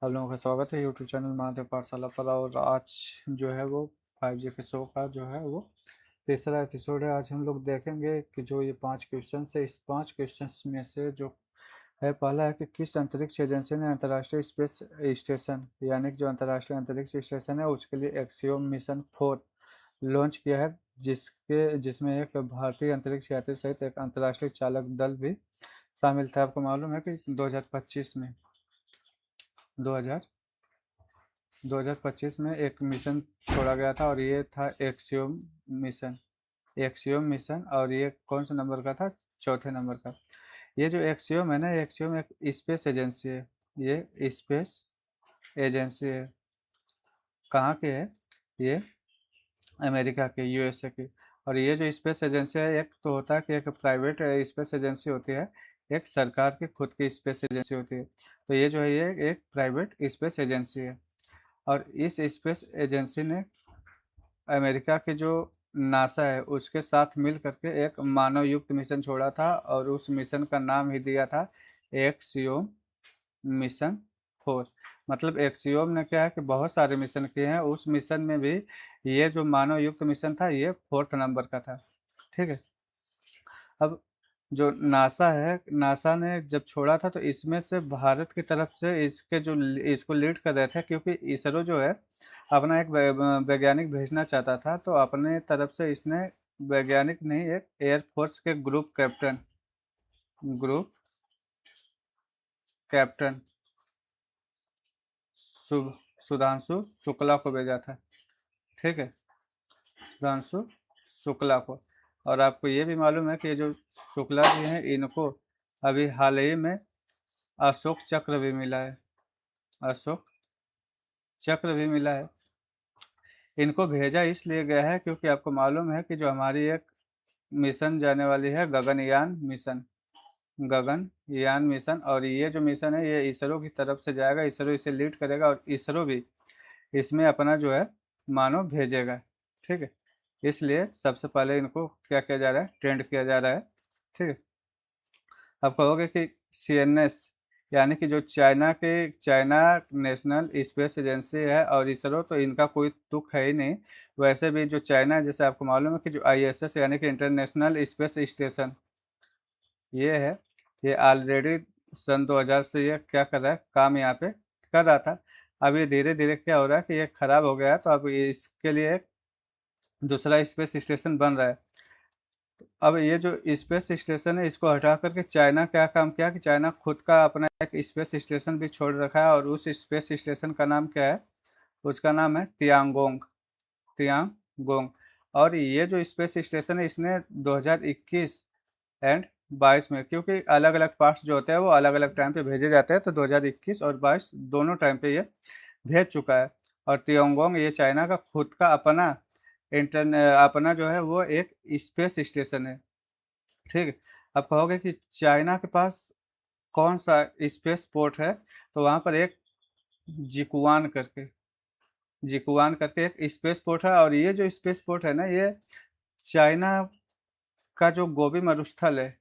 आप लोगों का स्वागत है यूट्यूब चैनल महादेव पाठशाला पर। और आज जो है वो 5G के शो का जो है वो तीसरा एपिसोड है। आज हम लोग देखेंगे कि जो ये 5 क्वेश्चन है, इस 5 क्वेश्चन में से जो है पहला है कि किस अंतरिक्ष एजेंसी ने अंतर्राष्ट्रीय स्पेस स्टेशन यानी कि जो अंतर्राष्ट्रीय अंतरिक्ष स्टेशन है उसके लिए एक्सियोम मिशन 4 लॉन्च किया है, जिसमें एक भारतीय अंतरिक्ष यात्री सहित एक अंतर्राष्ट्रीय चालक दल भी शामिल था। आपको मालूम है कि 2000 2025 में एक मिशन छोड़ा गया था और ये था मिशन एक्सियोम मिशन। और ये कौन सा नंबर का था? चौथे नंबर का। ये जो एक्सियोम है ना, एक्सियोम एक स्पेस एजेंसी है। ये स्पेस एजेंसी है। कहाँ के है ये? अमेरिका के, यूएसए की। और ये जो स्पेस एजेंसी है, एक तो होता है कि एक प्राइवेट स्पेस एजेंसी होती है, एक सरकार की खुद की स्पेस एजेंसी होती है। तो ये जो है ये एक प्राइवेट स्पेस एजेंसी है। और इस स्पेस एजेंसी ने अमेरिका के जो नासा है उसके साथ मिल करके एक मानव युक्त मिशन छोड़ा था और उस मिशन का नाम ही दिया था एक्सियोम मिशन 4। मतलब एक्सियोम ने क्या है कि बहुत सारे मिशन किए हैं, उस मिशन में भी ये जो मानव युक्त मिशन था ये 4th नंबर का था। ठीक है। अब जो नासा है, नासा ने जब छोड़ा था तो इसमें से भारत की तरफ से इसको लीड कर रहे थे, क्योंकि इसरो जो है अपना एक वैज्ञानिक भेजना चाहता था। तो अपने तरफ से इसने वैज्ञानिक नहीं, एक एयरफोर्स के ग्रुप कैप्टन सु, सुधांशु शुक्ला को भेजा था। ठीक है, सुधांशु शुक्ला को। और आपको ये भी मालूम है कि ये जो शुक्ला जी हैं इनको अभी हाल ही में अशोक चक्र भी मिला है। अशोक चक्र भी मिला है। इनको भेजा इसलिए गया है क्योंकि आपको मालूम है कि जो हमारी एक मिशन जाने वाली है, गगनयान मिशन। और ये जो मिशन है ये इसरो की तरफ से जाएगा, इसरो इसे लीड करेगा और इसरो भी इसमें अपना जो है मानव भेजेगा। ठीक है, इसलिए सबसे पहले इनको क्या किया जा रहा है? ट्रेंड किया जा रहा है। ठीक है। आप कहोगे कि सीएनएस यानी कि जो चाइना नेशनल स्पेस एजेंसी है और इसरो, तो इनका कोई तुक है ही नहीं। वैसे भी जो चाइना, जैसे आपको मालूम है कि जो आईएसएस यानी कि इंटरनेशनल स्पेस स्टेशन ये है, ये ऑलरेडी सन 2000 से ये क्या कर रहा है? काम यहाँ पे कर रहा था। अब ये धीरे धीरे क्या हो रहा है कि ये खराब हो गया है, तो अब इसके लिए एक दूसरा स्पेस स्टेशन बन रहा है। अब ये जो स्पेस स्टेशन है इसको हटा करके चाइना क्या काम किया कि चाइना खुद का अपना एक स्पेस स्टेशन भी छोड़ रखा है। और उस स्पेस स्टेशन का नाम क्या है? उसका नाम है तियांगोंग। और ये जो स्पेस स्टेशन है इसने 2021 एंड 22 में, क्योंकि अलग अलग पार्ट्स जो होते हैं वो अलग अलग टाइम पे भेजे जाते हैं, तो 2021 और 22 दोनों टाइम पे ये भेज चुका है। और तियांगोंग ये चाइना का खुद का अपना जो है वो एक स्पेस स्टेशन है। ठीक है। अब कहोगे कि चाइना के पास कौन सा स्पेस पोर्ट है? तो वहाँ पर एक जिकुआन करके जिकुआन करके एक स्पेस पोर्ट है। और ये जो स्पेस पोर्ट है ना, ये चाइना का जो गोबी मरुस्थल है,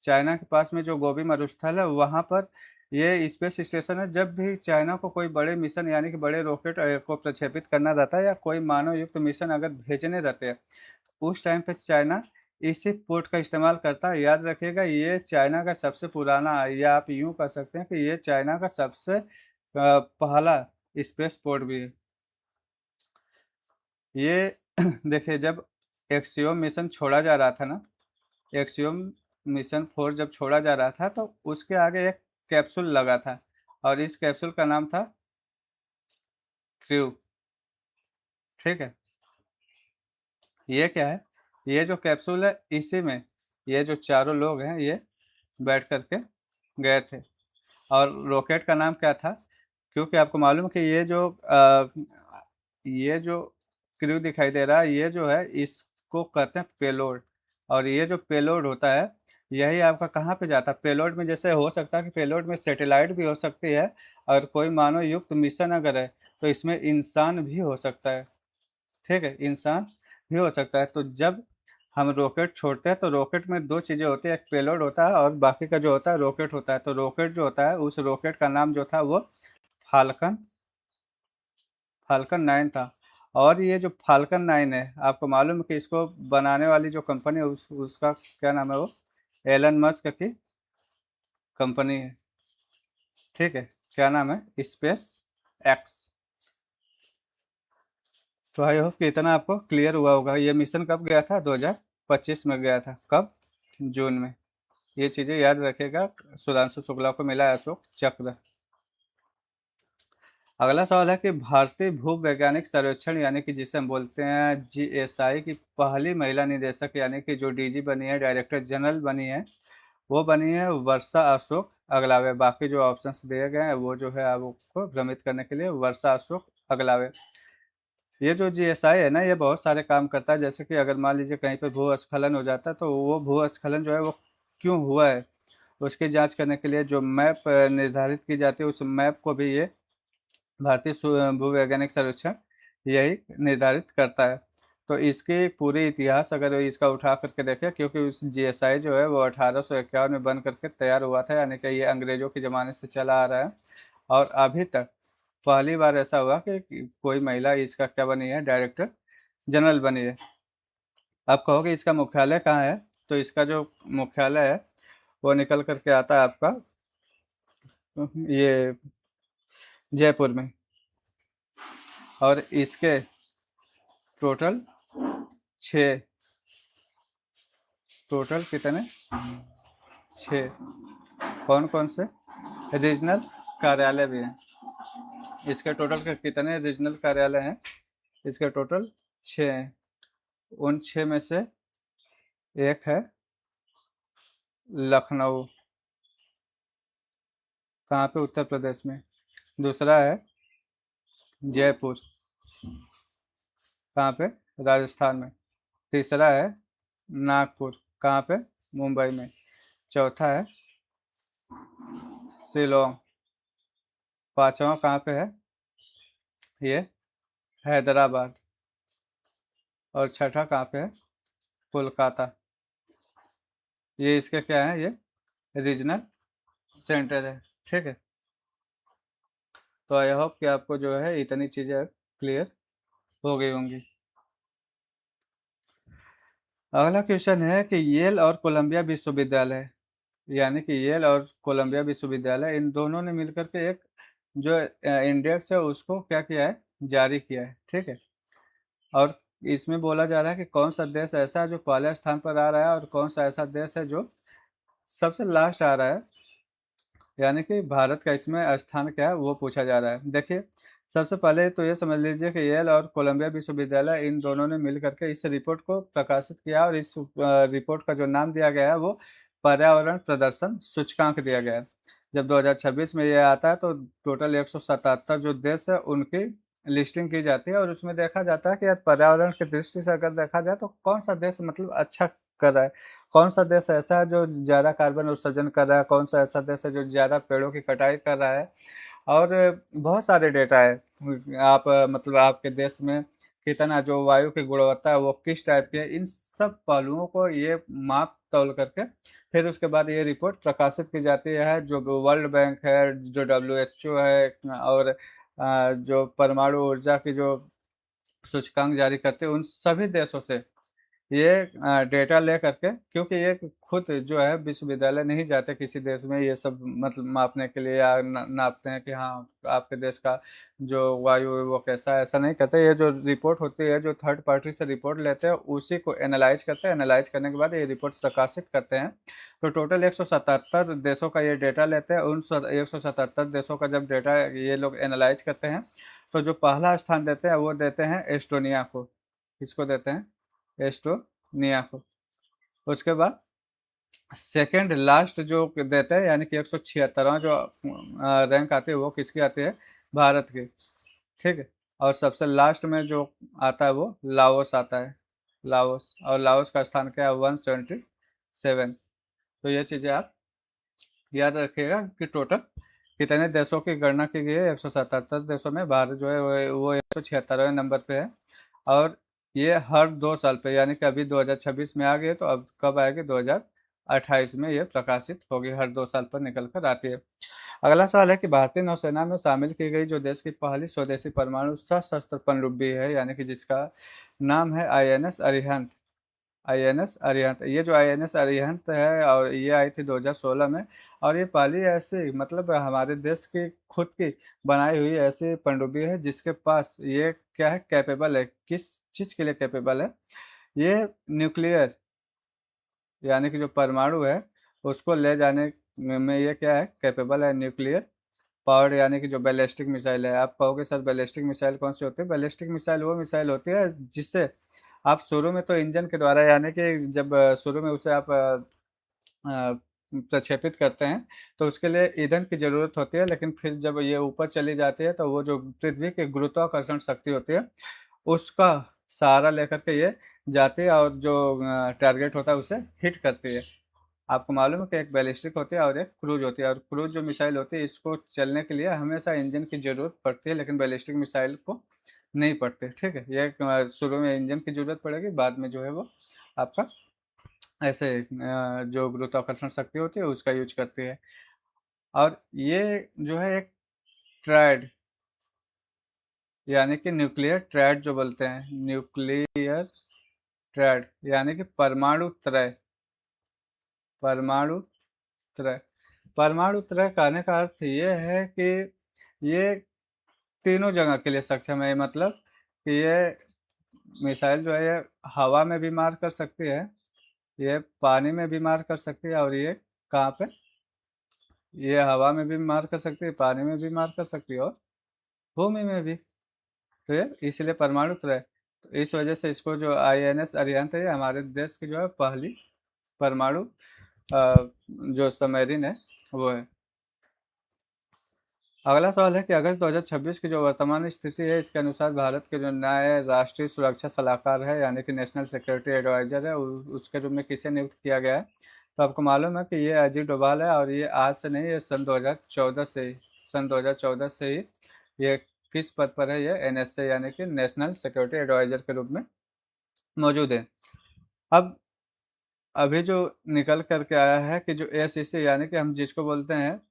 चाइना के पास में जो गोबी मरुस्थल है वहाँ पर ये स्पेस स्टेशन है। जब भी चाइना को कोई बड़े मिशन यानी कि बड़े रॉकेट को प्रक्षेपित करना रहता है या कोई मानव युक्त मिशन अगर भेजने रहते हैं, उस टाइम पे चाइना इसी पोर्ट का इस्तेमाल करता है। याद रखिएगा, ये चाइना का सबसे पुराना, या आप यूं कह सकते हैं कि ये चाइना का सबसे पहला स्पेस पोर्ट भी है ये। देखिए, जब एक्सियोम मिशन छोड़ा जा रहा था ना, एक्सियोम मिशन 4 जब छोड़ा जा रहा था तो उसके आगे एक कैप्सूल लगा था और इस कैप्सूल का नाम था क्रू। ठीक है। ये क्या है? ये जो कैप्सूल है इसी में ये जो चारों लोग हैं ये बैठ करके गए थे। और रॉकेट का नाम क्या था? क्योंकि आपको मालूम है कि ये जो क्रू दिखाई दे रहा है ये जो है इसको कहते हैं पेलोड। और ये जो पेलोड होता है यही आपका कहाँ पे जाता है? पेलोड में जैसे हो सकता है कि पेलोड में सैटेलाइट भी हो सकती है, और कोई मानव युक्त मिशन अगर है तो इसमें इंसान भी हो सकता है। ठीक है, इंसान भी हो सकता है। तो जब हम रॉकेट छोड़ते हैं तो रॉकेट में दो चीज़ें होती है, एक पेलोड होता है और बाकी का जो होता है रॉकेट होता है। तो रॉकेट जो होता है उस रॉकेट का नाम जो था वो फाल्कन, फाल्कन 9 था। और ये जो फाल्कन 9 है, आपको मालूम है कि इसको बनाने वाली जो कंपनी है उसका क्या नाम है? वो एलन मस्क की कंपनी है, ठीक है। क्या नाम है? Space x. तो आई होप कि इतना आपको क्लियर हुआ होगा। ये मिशन कब गया था? 2025 में गया था। कब? जून में। ये चीज़ें याद रखेगा। सुधांशु शुक्ला को मिला है अशोक चक्र। अगला सवाल है कि भारतीय भू वैज्ञानिक सर्वेक्षण यानी कि जिसे हम बोलते हैं जीएसआई की पहली महिला निदेशक यानी कि जो डीजी बनी है, डायरेक्टर जनरल बनी है, वो बनी है वर्षा अशोक अगलावे। बाकी जो ऑप्शंस दिए गए हैं वो जो है आपको भ्रमित करने के लिए वर्षा अशोक अगलावे। ये जो जीएसआई है ना, ये बहुत सारे काम करता है। जैसे कि अगर मान लीजिए कहीं पे भूस्खलन हो जाता है तो वो भूस्खलन जो है वो क्यों हुआ है उसकी जांच करने के लिए जो मैप निर्धारित की जाती है, उस मैप को भी ये भारतीय भूवैज्ञानिक सर्वेक्षण यही निर्धारित करता है। तो इसकी पूरी इतिहास अगर इसका उठा करके देखें, क्योंकि उस जीएसआई जो है वो 1851 में बन करके तैयार हुआ था, यानी कि ये अंग्रेजों के ज़माने से चला आ रहा है। और अभी तक पहली बार ऐसा हुआ कि कोई महिला इसका क्या बनी है? डायरेक्टर जनरल बनी है। आप कहोगे इसका मुख्यालय कहाँ है? तो इसका जो मुख्यालय है वो निकल करके आता है आपका ये जयपुर में। और इसके टोटल 6, टोटल कितने? 6। कौन कौन से रीजनल कार्यालय भी हैं? इसके टोटल के कितने रीजनल कार्यालय हैं? इसके टोटल 6 हैं। उन 6 में से एक है लखनऊ, कहाँ पे? उत्तर प्रदेश में। दूसरा है जयपुर, कहाँ पे? राजस्थान में। तीसरा है नागपुर, कहाँ पे? मुंबई में। चौथा है शिलोंग। पांचवा कहाँ पे है? ये हैदराबाद। और छठा कहाँ पे है? कोलकाता। ये इसके क्या है? ये रीजनल सेंटर है, ठीक है। तो आई होप कि आपको जो है इतनी चीज़ें क्लियर हो गई होंगी। अगला क्वेश्चन है कि येल और कोलंबिया विश्वविद्यालय यानी कि येल और कोलंबिया विश्वविद्यालय, इन दोनों ने मिलकर के एक जो इंडेक्स है उसको क्या किया है? जारी किया है, ठीक है। और इसमें बोला जा रहा है कि कौन सा देश ऐसा है जो पहले स्थान पर आ रहा है और कौन सा ऐसा देश है जो सबसे लास्ट आ रहा है, यानी कि भारत का इसमें स्थान क्या है वो पूछा जा रहा है। देखिए, सबसे पहले तो ये समझ लीजिए कि येल और कोलंबिया विश्वविद्यालय इन दोनों ने मिल करके इस रिपोर्ट को प्रकाशित किया और इस रिपोर्ट का जो नाम दिया गया है वो पर्यावरण प्रदर्शन सूचकांक दिया गया है। जब 2026 में ये आता है तो टोटल 177 जो देश है उनकी लिस्टिंग की जाती है और उसमें देखा जाता है कि यार पर्यावरण की दृष्टि से अगर देखा जाए तो कौन सा देश मतलब अच्छा कर रहा है, कौन सा देश ऐसा है जो ज़्यादा कार्बन उत्सर्जन कर रहा है, कौन सा ऐसा देश है जो ज़्यादा पेड़ों की कटाई कर रहा है। और बहुत सारे डेटा है। आप मतलब आपके देश में कितना जो वायु की गुणवत्ता है वो किस टाइप की है, इन सब पहलुओं को ये माप तौल करके फिर उसके बाद ये रिपोर्ट प्रकाशित की जाती है। जो वर्ल्ड बैंक है, जो डब्ल्यूएचओ है, और जो परमाणु ऊर्जा की जो सूचकांक जारी करते हैं, उन सभी देशों से ये डेटा ले करके, क्योंकि ये खुद जो है विश्वविद्यालय नहीं जाते किसी देश में ये सब मतलब मापने के लिए या नापते हैं कि हाँ आपके देश का जो वायु है वो कैसा है, ऐसा नहीं कहते। ये जो रिपोर्ट होती है, जो थर्ड पार्टी से रिपोर्ट लेते हैं उसी को एनालाइज करते हैं। एनालाइज करने के बाद ये रिपोर्ट प्रकाशित करते हैं। तो टोटल 177 देशों का ये डेटा लेते हैं। उन 177 देशों का जब डेटा ये लोग एनालाइज करते हैं तो जो पहला स्थान देते हैं वो देते हैं एस्टोनिया को। किसको देते हैं? एस्टोनिया को। उसके बाद सेकंड लास्ट जो देते हैं यानी कि 176वां जो रैंक आती है वो किसकी आती है? भारत की, ठीक है। और सबसे लास्ट में जो आता है वो लाओस आता है, लाओस। और लाओस का स्थान क्या है? 177। तो ये चीज़ें आप याद रखिएगा कि टोटल कितने देशों की गणना की गई है। 177 देशों में भारत जो है वो 176वें नंबर पे है। और ये हर 2 साल पे, यानी कि अभी 2026 में आ गई तो अब कब आएगी? 2028 में ये प्रकाशित होगी, हर 2 साल पर निकल कर आती है। अगला सवाल है कि भारतीय नौसेना में शामिल की गई जो देश की पहली स्वदेशी परमाणु सशस्त्र पनडुब्बी है, यानी कि जिसका नाम है आईएनएस अरिहंत। आईएनएस अरिहंत, ये जो आईएनएस अरिहंत है और ये आई थी 2016 में, और ये पहली ऐसी मतलब हमारे देश की खुद की बनाई हुई ऐसी पनडुब्बी है जिसके पास ये क्या है, कैपेबल है, किस चीज़ के लिए कैपेबल है, ये न्यूक्लियर यानी कि जो परमाणु है उसको ले जाने में ये क्या है, कैपेबल है, न्यूक्लियर पावर्ड, यानी कि जो बैलिस्टिक मिसाइल है। आप कहोगे सर बैलिस्टिक मिसाइल कौन सी होती है? बैलिस्टिक मिसाइल वो मिसाइल होती है जिससे आप शुरू में तो इंजन के द्वारा, यानी कि जब शुरू में उसे आप प्रक्षेपित करते हैं तो उसके लिए ईंधन की ज़रूरत होती है, लेकिन फिर जब ये ऊपर चली जाती है तो वो जो पृथ्वी की गुरुत्वाकर्षण शक्ति होती है उसका सहारा लेकर के ये जाती है और जो टारगेट होता है उसे हिट करती है। आपको मालूम है कि एक बैलिस्टिक होती है और एक क्रूज होती है, और क्रूज जो मिसाइल होती है इसको चलने के लिए हमेशा इंजन की जरूरत पड़ती है, लेकिन बैलिस्टिक मिसाइल को नहीं पड़ती। ठीक है, ये शुरू में इंजन की जरूरत पड़ेगी, बाद में जो है वो आपका ऐसे जो गुरुत्वाकर्षण शक्ति होती है उसका यूज करती है। और ये जो है एक ट्राइड, यानी कि न्यूक्लियर ट्राइड जो बोलते हैं, न्यूक्लियर ट्राइड यानी कि परमाणु त्रय, परमाणु त्रय। परमाणु त्रय कहने का अर्थ ये है कि ये तीनों जगह के लिए सक्षम है, मतलब कि ये मिसाइल जो है ये हवा में भी मार कर सकती है, ये पानी में भी मार कर सकती है, और ये कहाँ पे, ये हवा में भी मार कर सकती है, पानी में भी मार कर सकती है, और भूमि में भी। तो ये इसलिए परमाणु त्रय, तो इस वजह से इसको जो आईएनएस अरिहंत है ये हमारे देश की जो है पहली परमाणु जो सबमरीन है वो है। अगला सवाल है कि अगस्त 2026 की जो वर्तमान स्थिति है इसके अनुसार भारत के जो नए राष्ट्रीय सुरक्षा सलाहकार है यानी कि नेशनल सिक्योरिटी एडवाइजर है उसके रूप में किसे नियुक्त किया गया है? तो आपको मालूम है कि ये अजीत डोभाल है, और ये आज से नहीं, ये सन 2014 से ही ये किस पद पर है, ये एनएसए यानी कि नेशनल सिक्योरिटी एडवाइजर के रूप में मौजूद है। अब अभी जो निकल करके आया है कि जो एसीसी यानी कि हम जिसको बोलते हैं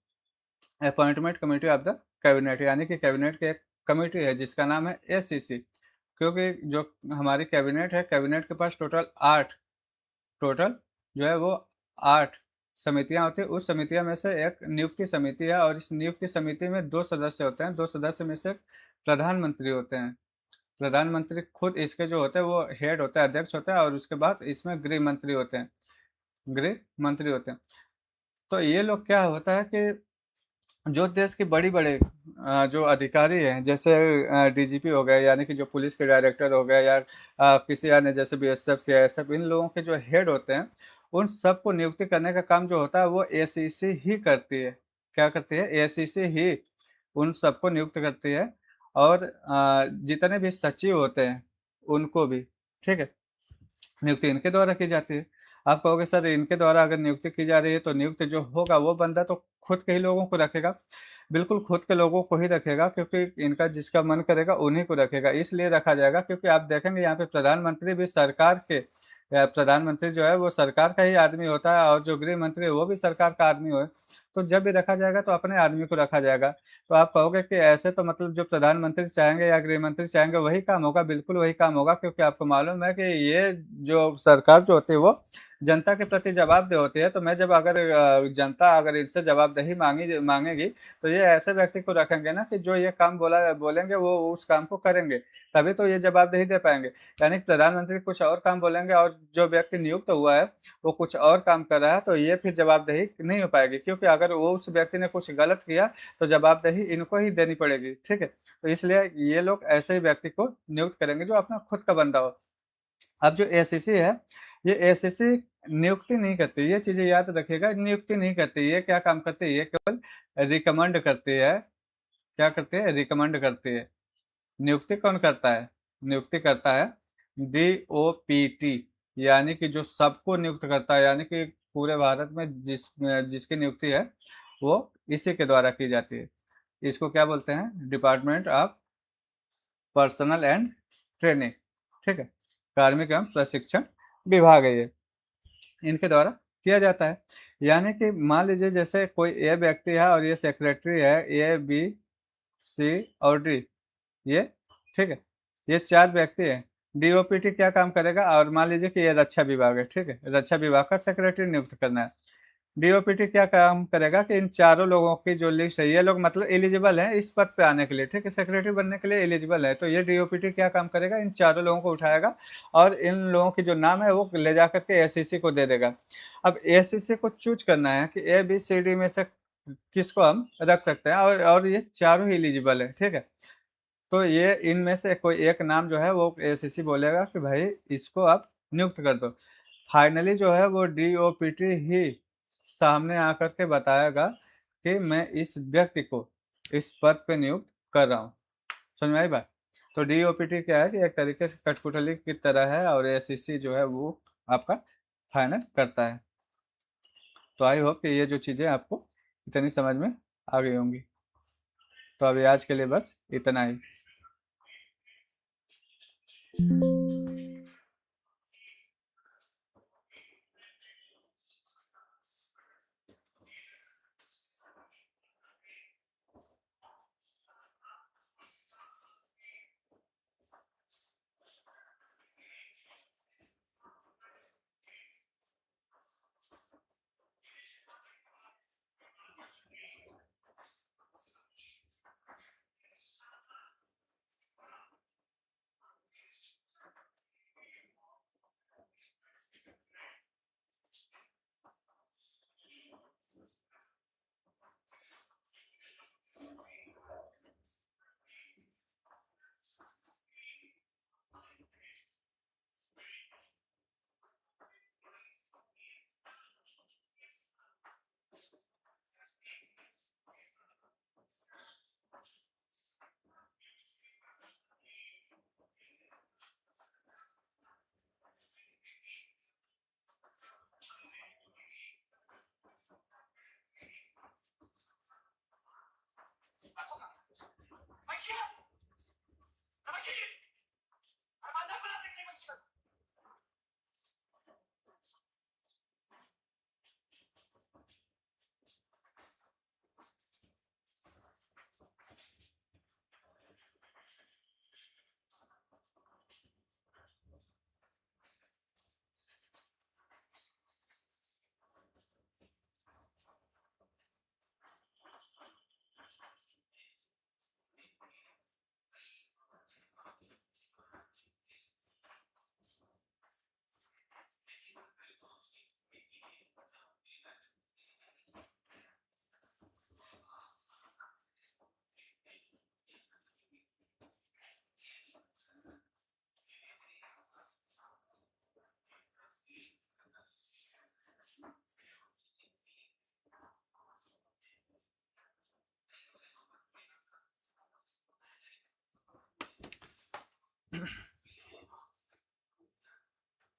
appointment committee of the cabinet, यानी कि कैबिनेट की एक कमेटी है जिसका नाम है एसीसी, क्योंकि जो हमारी कैबिनेट है, कैबिनेट के पास टोटल जो है वो 8 समितियां होती है। उस समितियां में से एक नियुक्ति समिति है, और इस नियुक्ति समिति में 2 सदस्य होते हैं, 2 सदस्य में से प्रधानमंत्री होते हैं। प्रधानमंत्री खुद इसके जो होते हैं वो हेड होता है, अध्यक्ष होता है, और उसके बाद इसमें गृह मंत्री होते हैं, गृह मंत्री होते हैं। तो ये लोग क्या होता है कि जो देश के बड़ी बड़े जो अधिकारी हैं, जैसे डीजीपी हो गए यानी कि जो पुलिस के डायरेक्टर हो गए, या किसी अन्य जैसे बीएसएफ सीआईएसएफ, इन लोगों के जो हेड होते हैं उन सबको नियुक्ति करने का काम जो होता है वो एसीसी ही करती है। क्या करती है? एसीसी ही उन सबको नियुक्त करती है, और जितने भी सचिव होते हैं उनको भी, ठीक है, नियुक्ति इनके द्वारा की जाती है। आप कहोगे सर इनके द्वारा अगर नियुक्ति की जा रही है तो नियुक्त जो होगा वो बंदा तो खुद के ही लोगों को रखेगा। बिल्कुल खुद के लोगों को ही रखेगा, क्योंकि इनका जिसका मन करेगा उन्हीं को रखेगा। इसलिए रखा जाएगा क्योंकि आप देखेंगे यहाँ पे प्रधानमंत्री भी सरकार के, प्रधानमंत्री जो है वो सरकार का ही आदमी होता है, और जो गृह मंत्री है वो भी सरकार का आदमी हो। तो जब भी रखा जाएगा तो अपने आदमी को रखा जाएगा। तो आप कहोगे कि ऐसे तो मतलब जो प्रधानमंत्री चाहेंगे या गृह मंत्री चाहेंगे वही काम होगा, बिल्कुल वही काम होगा, क्योंकि आपको मालूम है कि ये जो सरकार जो होती है वो जनता के प्रति जवाबदेह होती है। तो मैं जब अगर जनता अगर इनसे जवाबदेही मांगेगी तो ये ऐसे व्यक्ति को रखेंगे ना कि जो ये काम बोलेंगे वो उस काम को करेंगे, तभी तो ये जवाबदेही दे पाएंगे। यानी प्रधानमंत्री कुछ और काम बोलेंगे और जो व्यक्ति नियुक्त हुआ है वो कुछ और काम कर रहा है, तो ये फिर जवाबदेही नहीं हो पाएगी, क्योंकि अगर वो उस व्यक्ति ने कुछ गलत किया तो जवाबदेही इनको ही देनी पड़ेगी। ठीक है, तो इसलिए ये लोग ऐसे ही व्यक्ति को नियुक्त करेंगे जो अपना खुद का बंदा हो। अब जो एसीसी है, ये एसीसी नियुक्ति नहीं करती, ये चीजें याद रखिएगा, नियुक्ति नहीं करती। ये क्या काम करती है? ये केवल रिकमेंड करती है। क्या करती है? रिकमेंड करती है। नियुक्ति कौन करता है? नियुक्ति करता है डीओपीटी, यानी कि जो सबको नियुक्त करता है, यानी कि पूरे भारत में जिसकी नियुक्ति है वो इसी के द्वारा की जाती है। इसको क्या बोलते हैं? Department of personal and training. ठीक है, कार्मिक एवं प्रशिक्षण विभाग है ये, इनके द्वारा किया जाता है। यानी कि मान लीजिए जैसे कोई ए व्यक्ति है और ये सेक्रेटरी है, ए बी सी और डी, ये ठीक है, ये 4 व्यक्ति हैं। डीओपीटी क्या काम करेगा, और मान लीजिए कि ये रक्षा विभाग है, ठीक है, रक्षा विभाग का सेक्रेटरी नियुक्त करना है। डीओपीटी क्या काम करेगा कि इन चारों लोगों की जो लिस्ट है, ये लोग मतलब एलिजिबल हैं इस पद पे आने के लिए, ठीक है, सेक्रेटरी बनने के लिए एलिजिबल है, तो ये डीओपीटी क्या काम करेगा, इन चारों लोगों को उठाएगा और इन लोगों की जो नाम है वो ले जा करके एसीसी को दे देगा। अब एसीसी को चूज करना है कि ए बी सी डी में से किसको हम रख सकते हैं, और ये चारों ही एलिजिबल है, ठीक है। तो ये इनमें से कोई एक नाम जो है वो एसीसी बोलेगा कि भाई इसको आप नियुक्त कर दो। फाइनली जो है वो डीओपीटी ही सामने आकर के बताएगा कि मैं इस व्यक्ति को इस पद पे नियुक्त कर रहा हूँ। समझ में आई बात? तो डीओपीटी क्या है कि एक तरीके से कठपुतली की तरह है, और एसीसी जो है वो आपका फाइनल करता है। तो आई होप कि ये जो चीज़ें आपको इतनी समझ में आ गई होंगी। तो अभी आज के लिए बस इतना ही।